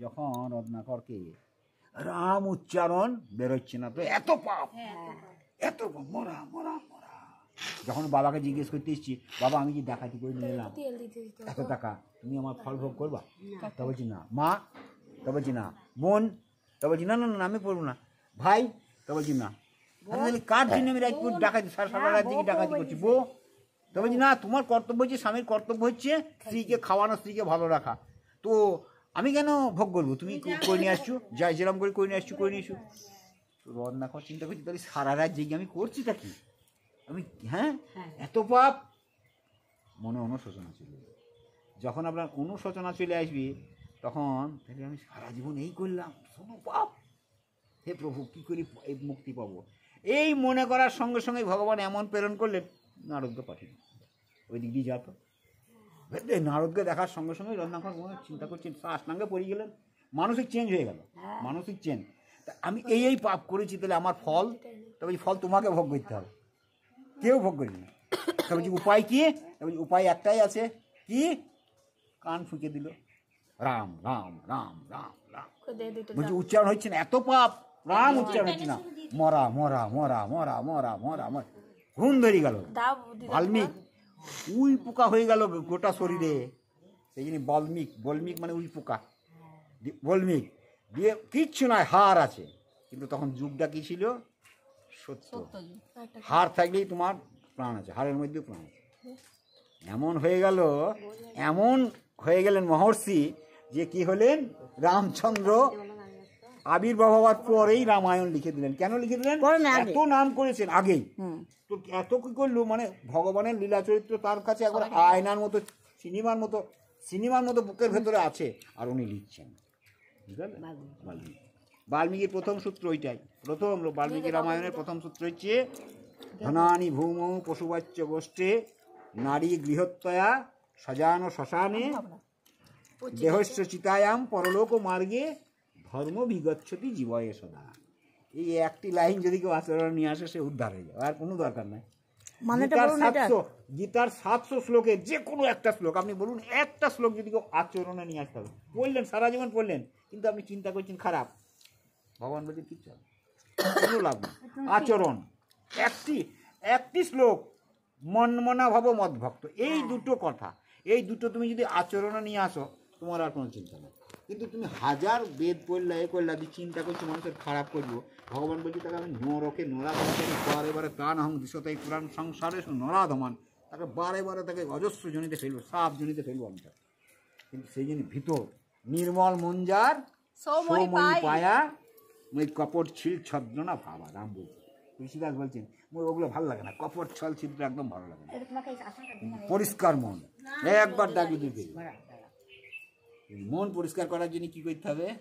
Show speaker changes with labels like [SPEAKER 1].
[SPEAKER 1] যখন রত্নাকরকে রাম উচ্চারণ বেরোচ্ছে না তো এত পাপ, এত পাপ, মরা মরা মরা। যখন বাবাকে জিজ্ঞেস করতে এসছি, বাবা আমি যে ডাকাতি করে নিয়ে এলাম এত টাকা, তুমি আমার ফল ভোগ করবা? তা বলছি না। মা? তা বলছি না। বোন? তা বলছি না না না আমি পড়বো না। ভাই? তা বলছি না। কার জন্য আমি রাজপুর ডাকাতি, সারা রাত দিকে ডাকাতি করছি? বউ? তা বলছি না, তোমার কর্তব্য হচ্ছে, স্বামীর কর্তব্য হচ্ছে স্ত্রীকে খাওয়ানো, স্ত্রীকে ভালো রাখা। তো আমি কেন ভোগ করবো? তুমি করে নিয়ে আসছো, যাই যেরকম করে করে নিয়ে আসছো করে নিয়ে এসো। তো রত্নাকর চিন্তা করছি, তাহলে সারা রাত জেগে আমি করছিটা কি? আমি হ্যাঁ এত পাপ। মনে অনুশোচনা চলে যাবে। যখন আপনার অনুশোচনা চলে আসবে তখন তাহলে আমি সারা জীবন এই করলাম, শুধু পাপ, হে প্রভু কী করি এই মুক্তি পাবো? এই মনে করার সঙ্গে সঙ্গে ভগবান এমন প্রেরণ করলেন, নারদকে পাঠিয়ে ওই দিক দিয়ে যাতো। নারদকে দেখার সঙ্গে সঙ্গে রত্নাকর চিন্তা করছেন, সাষ্টাঙ্গে পড়ে গেলেন, মানসিক চেঞ্জ হয়ে গেল, মানসিক চেঞ্জ। তা আমি এই পাপ করেছি, তাহলে আমার ফল, তবে ফল তোমাকে ভোগ করতে হবে, কেউ ভোগ করি না। তবে উপায় কি? উপায় একটাই আছে, কি? কান ফুঁকে দিল, রাম রাম রাম রাম রাম। বলছি উচ্চারণ হচ্ছে না, এত পাপ, রাম উচ্চারণ হচ্ছে না, মরা মরা মরা মরা মরা মরা মরা। ঘুম ধরে গেল। বাল্মিক উই পোকা হয়ে গেল গোটা শরীরে, সেই জন্য বাল্মিক, বল্মিক মানে উই পোকা, বল্মিক দিয়ে কিচ্ছু নয়, হাড় আছে। কিন্তু তখন যুগটা কি ছিল? সত্য। হাড় থাকলেই তোমার প্রাণ আছে, হাড়ের মধ্যেও প্রাণ আছে। এমন হয়ে গেল, এমন হয়ে গেলেন মহর্ষি যে কি হলেন? রামচন্দ্র আবির্ভাব হওয়ার পরেই রামায়ণ লিখে দিলেন। কেন লিখে দিলেন? এত নাম করেছেন আগেই, তো এত কি করলো, মানে ভগবানের লীলা চরিত্র তার কাছে একবার আয়নার মতো, সিনেমার মতো বুকের ভেতরে আছে, আর উনি লিখছেন। বুঝলেন? বাল্মীকির প্রথম সূত্র ওইটাই। প্রথম বাল্মীকি রামায়ণের প্রথম সূত্র হচ্ছে ধনানি ভূমৌ পশুবাচ্য গোষ্ঠে নারী গৃহত্বয়া সজান শ্মশানে দেহস্য চিতায়াম পরলোক মার্গে ধর্ম বিগচ্ছতি জীবয়ে সদা। এই একটি লাইন যদি কেউ আচরণ নিয়ে আসে, সে উদ্ধার হয়ে যাবে, আর কোনো দরকার নাই। গীতার 700 শ্লোকের যে কোনো একটা শ্লোক আপনি বলুন, একটা শ্লোক যদি কেউ আচরণে নিয়ে আসতে হবে, পড়লেন সারা জীবন পড়লেন, কিন্তু আপনি চিন্তা করছেন খারাপ, ভগবান বলছে কিচ্ছু কোনো লাভ নেই। আচরণ একটি শ্লোক, মনমনা ভব মদভক্ত, এই দুটো কথা, এই দুটো তুমি যদি আচরণে নিয়ে আসো, তোমার আর কোনো চিন্তা নেই। কিন্তু তুমি হাজার বেদ পড়লা, করলা, দিয়ে চিন্তা করছো মানুষের খারাপ করবো, ভগবান বলছি তাকে আমি নরকে নরাধমানি বারে বারে প্রাণ হং দিশতাই পুরাণ সংসারে নরাধমান, তাকে বারে বারে তাকে অজস্র জনিতে ফেলবো, সাপ জনিতে ফেলবো আমি তাকে। কিন্তু সেই জন্য ভিতর নির্মল মঞ্জার সৌময়ী পায়া মই কপট ছিল ছদ্ম না ভাবা। রাম বলছে, ঋষিদাস বলছেন ওগুলো ভালো লাগে না, কপট ছল ছিদ্র একদম ভালো লাগে না, পরিষ্কার মন একবার ডাকি দিতে। মন পরিষ্কার করার জন্য কি করতে হবে?